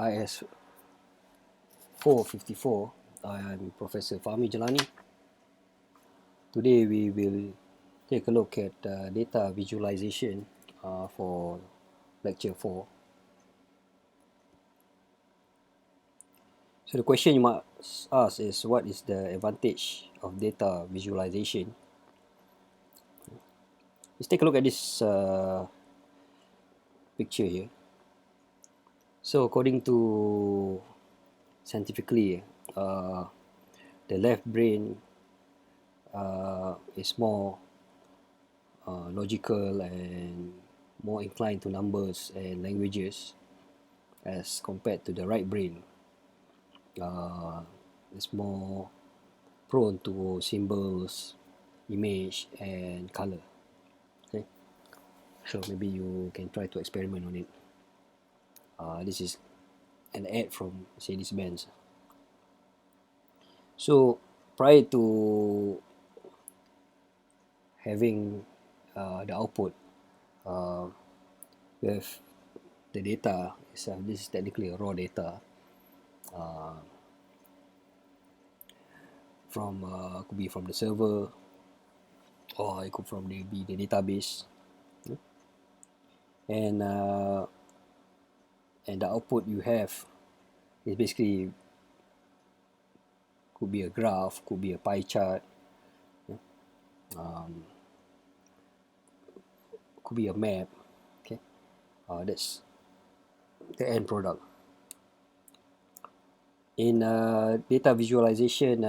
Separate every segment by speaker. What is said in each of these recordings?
Speaker 1: Is454. I'm Professor Fahmi Jalani. Today we will take a look at data visualization for lecture 4. So the question you must ask is, what is the advantage of data visualization? Let's take a look at this picture here. So according to scientifically, the left brain is more logical and more inclined to numbers and languages as compared to the right brain. It's more prone to symbols, image and color. Okay, so maybe you can try to experiment on it. This is an ad from Mercedes-Benz. So prior to having the output, we have the data. This is technically a raw data from could be from the server, or it could be the database, and the output you have is basically could be a graph, could be a pie chart, could be a map. Okay, that's the end product. In data visualization,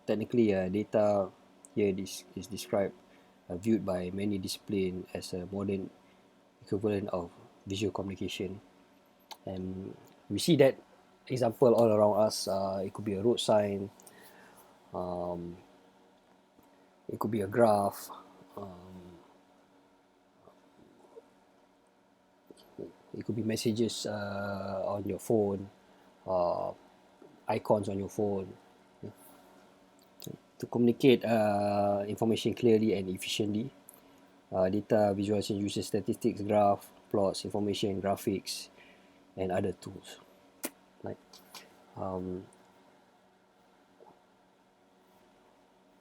Speaker 1: technically data here is described, viewed by many disciplines as a modern equivalent of visual communication, and we see that example all around us. It could be a road sign, it could be a graph, it could be messages on your phone, icons on your phone. To communicate information clearly and efficiently, data visualization uses statistics, graph, plots, information, graphics, and other tools. Right.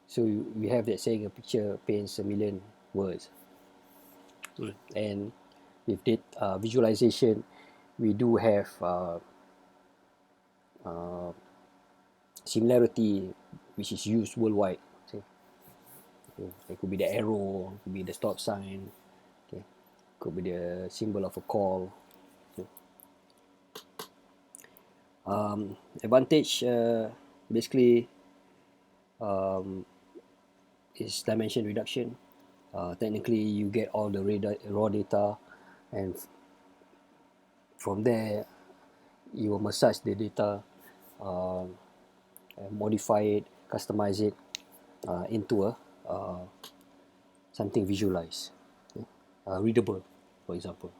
Speaker 1: So we have that saying, a picture paints a million words. And with visualization, we do have similarity which is used worldwide. Okay. It could be the arrow, it could be the stop sign, okay, could be the symbol of a call. Okay. Advantage basically is dimension reduction. Technically, you get all the raw data, and from there you will massage the data, modify it, customize it into a something visualized, okay? Readable, for example.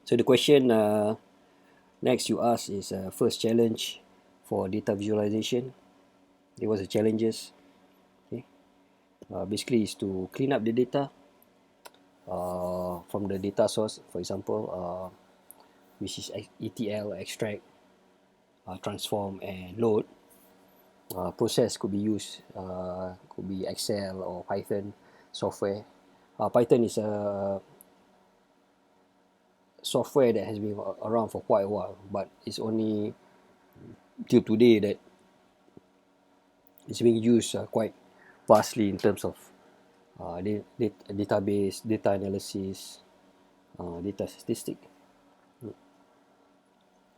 Speaker 1: So the question next you ask is first challenge for data visualization. There was the challenges. Okay, basically is to clean up the data from the data source, for example, which is ETL, extract, transform, and load. Process could be used, could be Excel or Python software. Python is a software that has been around for quite a while, but it's only till today that it's being used quite vastly in terms of database, data analysis, data statistic,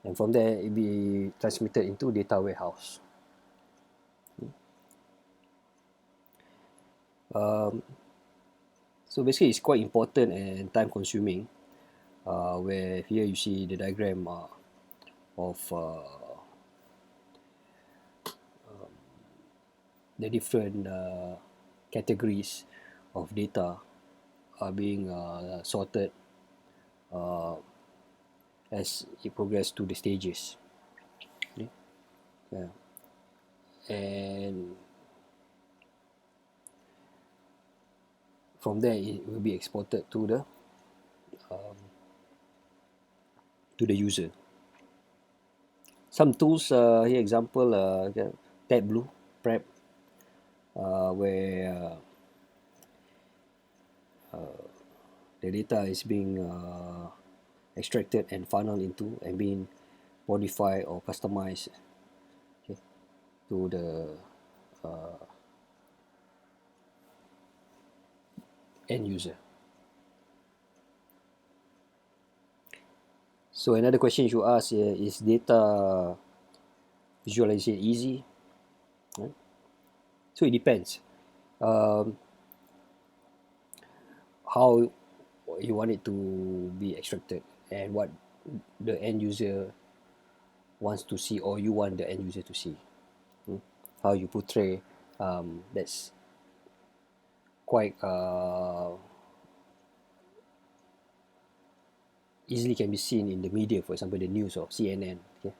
Speaker 1: and from there it be transmitted into data warehouse. So basically it's quite important and time consuming, where here you see the diagram of the different categories of data are being sorted as it progresses to the stages. Okay? Yeah. And from there it will be exported to the to the user. Some tools here, example, Tableau, Prep, where the data is being extracted and funneled into and being modified or customized, okay, to the end user. So another question you ask is data visualization easy? Right? So it depends how you want it to be extracted and what the end user wants to see or you want the end user to see. How you portray, that's quite easily can be seen in the media, for example, the news of CNN, okay,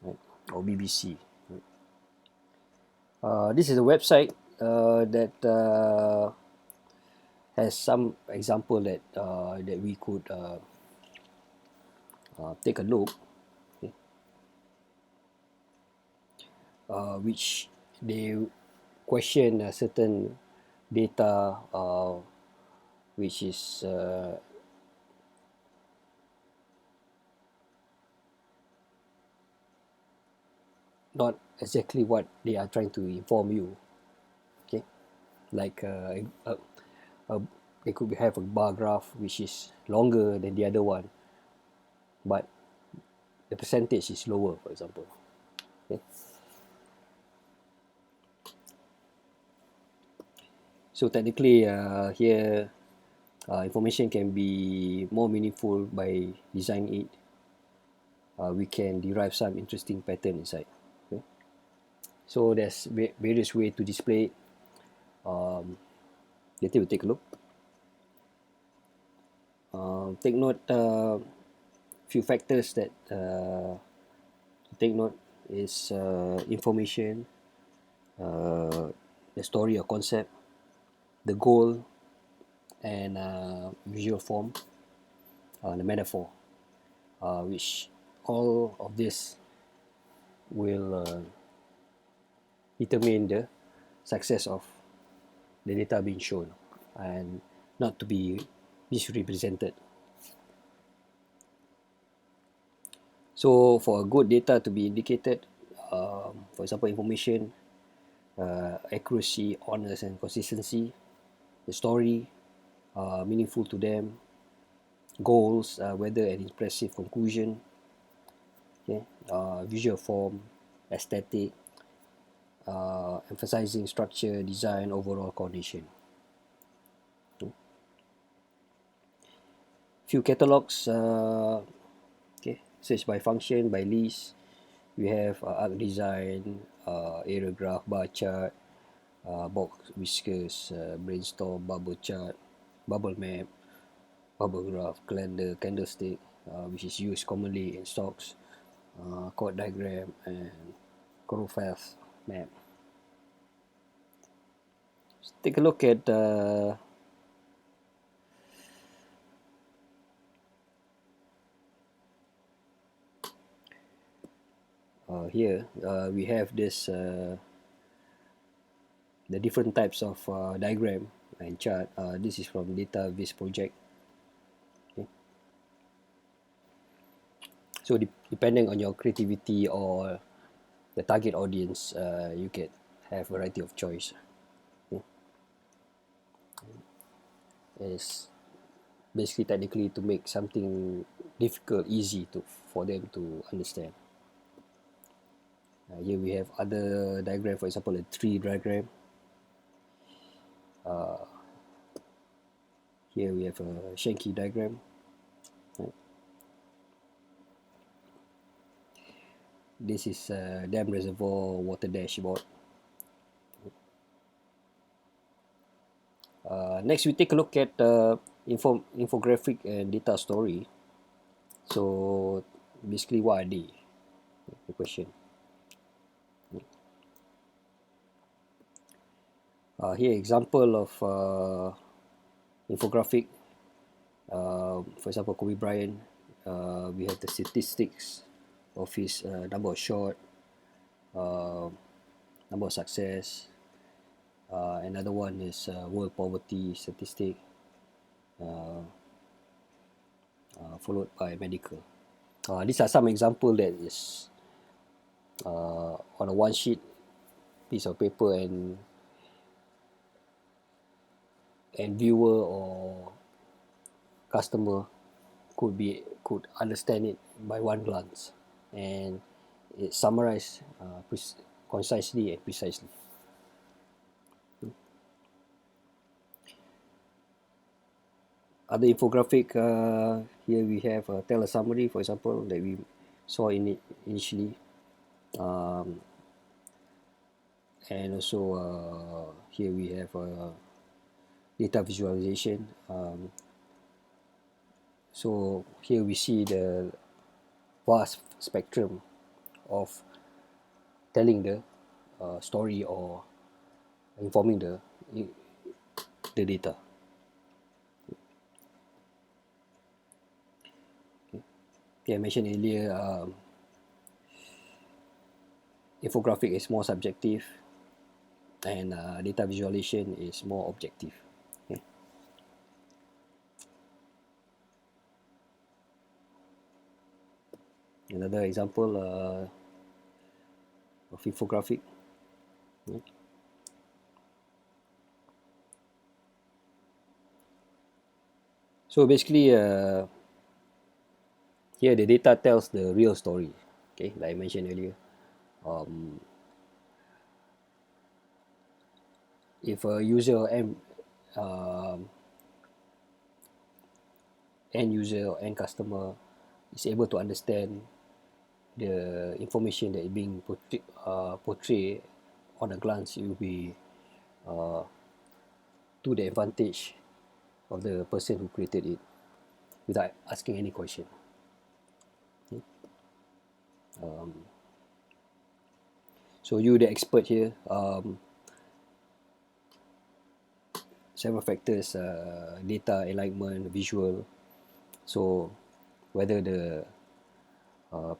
Speaker 1: right, or BBC. This is a website that has some example that we could take a look, okay, which they question a certain data which is not exactly what they are trying to inform you, okay, like a, they could have a bar graph which is longer than the other one, but the percentage is lower, for example, okay. So technically here information can be more meaningful by designing it. We can derive some interesting pattern inside, okay. So there's various ways to display it. Later we'll take a look. Take note few factors that take note is information, the story or concept, the goal, and visual form, the metaphor, which all of this will determine the success of the data being shown and not to be misrepresented. So for a good data to be indicated, for example, information, accuracy, honest and consistency, the story, meaningful to them, goals, whether an impressive conclusion, okay, visual form, aesthetic, emphasizing structure, design, overall coordination. Few catalogs, okay, search by function, by list. We have arc design, area graph, bar chart, box whiskers, brainstorm, bubble chart, bubble map, bubble graph, calendar, candlestick, which is used commonly in stocks, chord diagram, and choropath map. Let's take a look at here. We have this the different types of diagram and chart. This is from Data Viz project. Okay. So depending on your creativity or the target audience, you can have variety of choice. Okay. It's basically technically to make something difficult easy for them to understand. Here we have other diagram, for example, a tree diagram. Here we have a Shanky diagram. Right. This is a dam reservoir water dashboard. Next, we take a look at infographic and data story. So basically, what are they? The question. Here, example of infographic. For example, Kobe Bryant we have the statistics of his number of shot, uh, number of success. Another one is world poverty statistic, followed by medical. These are some example that is on a one sheet piece of paper, and viewer or customer could understand it by one glance, and it summarized concisely and precisely. Other infographic, here we have tell a summary, for example, that we saw in it initially, um, and also here we have data visualization. So here we see the vast spectrum of telling the story or informing the data. Okay, I mentioned earlier, infographic is more subjective, and data visualization is more objective. Okay. Another example of infographic. Okay. So basically, here the data tells the real story. Okay, like I mentioned earlier. If a user or end user or end customer is able to understand the information that is being portrayed on a glance, it will be to the advantage of the person who created it without asking any question. Okay. So you the expert here, several factors, data, alignment, visual. So whether the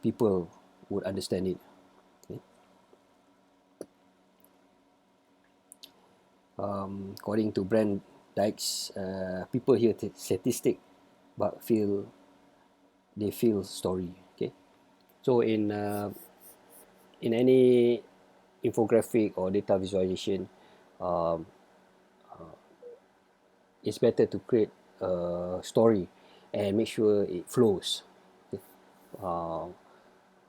Speaker 1: people would understand it. Okay. According to Brand Dykes, people hear statistic but they feel story. Okay, so in any infographic or data visualization, um, it's better to create a story and make sure it flows, okay, uh,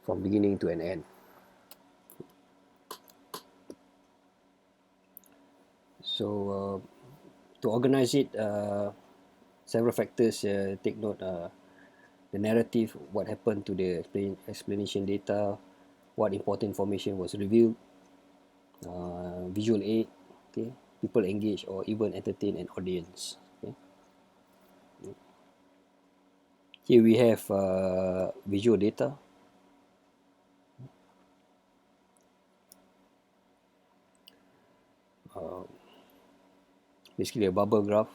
Speaker 1: from beginning to an end. So to organize it, several factors take note. The narrative, what happened to the explanation data, what important information was revealed, visual aid, okay, people engage or even entertain an audience. Okay. Here we have visual data. Basically a bubble graph.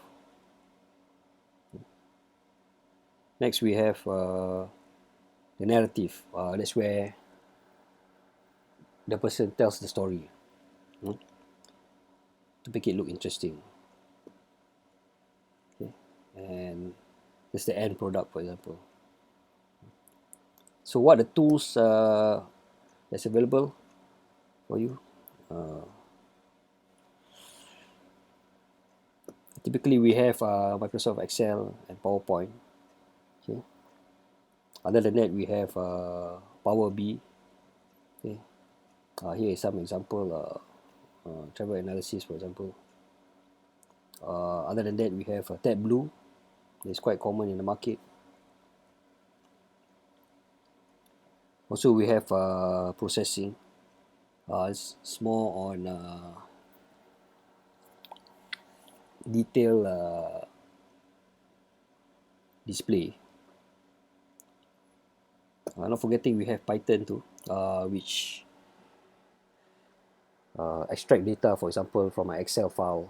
Speaker 1: Next we have the narrative. That's where the person tells the story, to make it look interesting. Okay. And that's the end product, for example. So what are the tools that's available for you? Typically we have Microsoft Excel and PowerPoint. Okay. Other than that, we have Power BI. Okay. Here is some example, travel analysis, for example. Other than that, we have Tableau. It's quite common in the market. Also, we have processing. It's more on detail display. Not forgetting, we have Python too, which extract data, for example, from an Excel file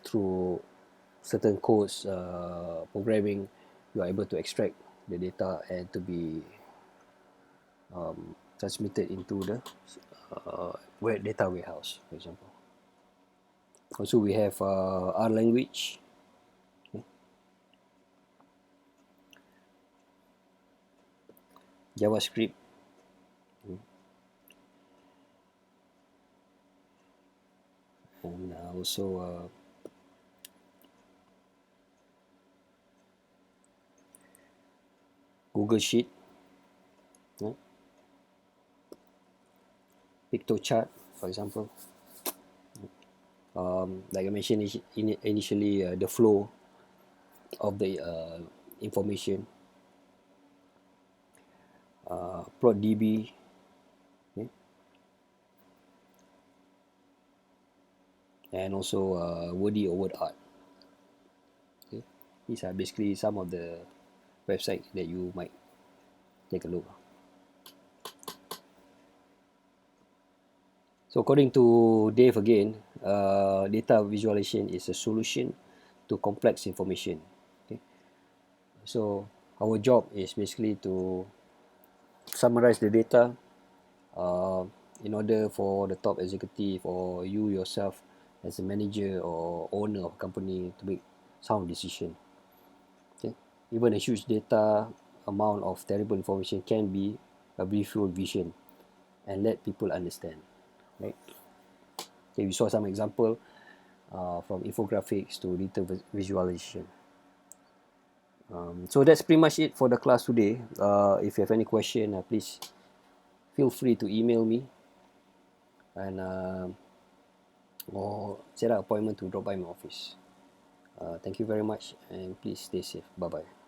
Speaker 1: through certain codes, programming. You are able to extract the data and to be transmitted into the data warehouse, for example. Also, we have R language, okay, JavaScript, and also Google Sheet, yeah, PictoChart, for example. Like I mentioned initially, the flow of the information, PlotDB, okay, and also Wordy or Word Art. Okay. These are basically some of the websites that you might take a look. So according to Dave again, data visualization is a solution to complex information. Okay. So our job is basically to summarize the data uh, in order for the top executive or you yourself as a manager or owner of a company to make sound decision. Okay. Even a huge data amount of terrible information can be a beautiful vision and let people understand. Right? Okay, we saw some example from infographics to data visualization. So that's pretty much it for the class today. If you have any question, please feel free to email me and or set up an appointment to drop by my office. Thank you very much and please stay safe. Bye bye.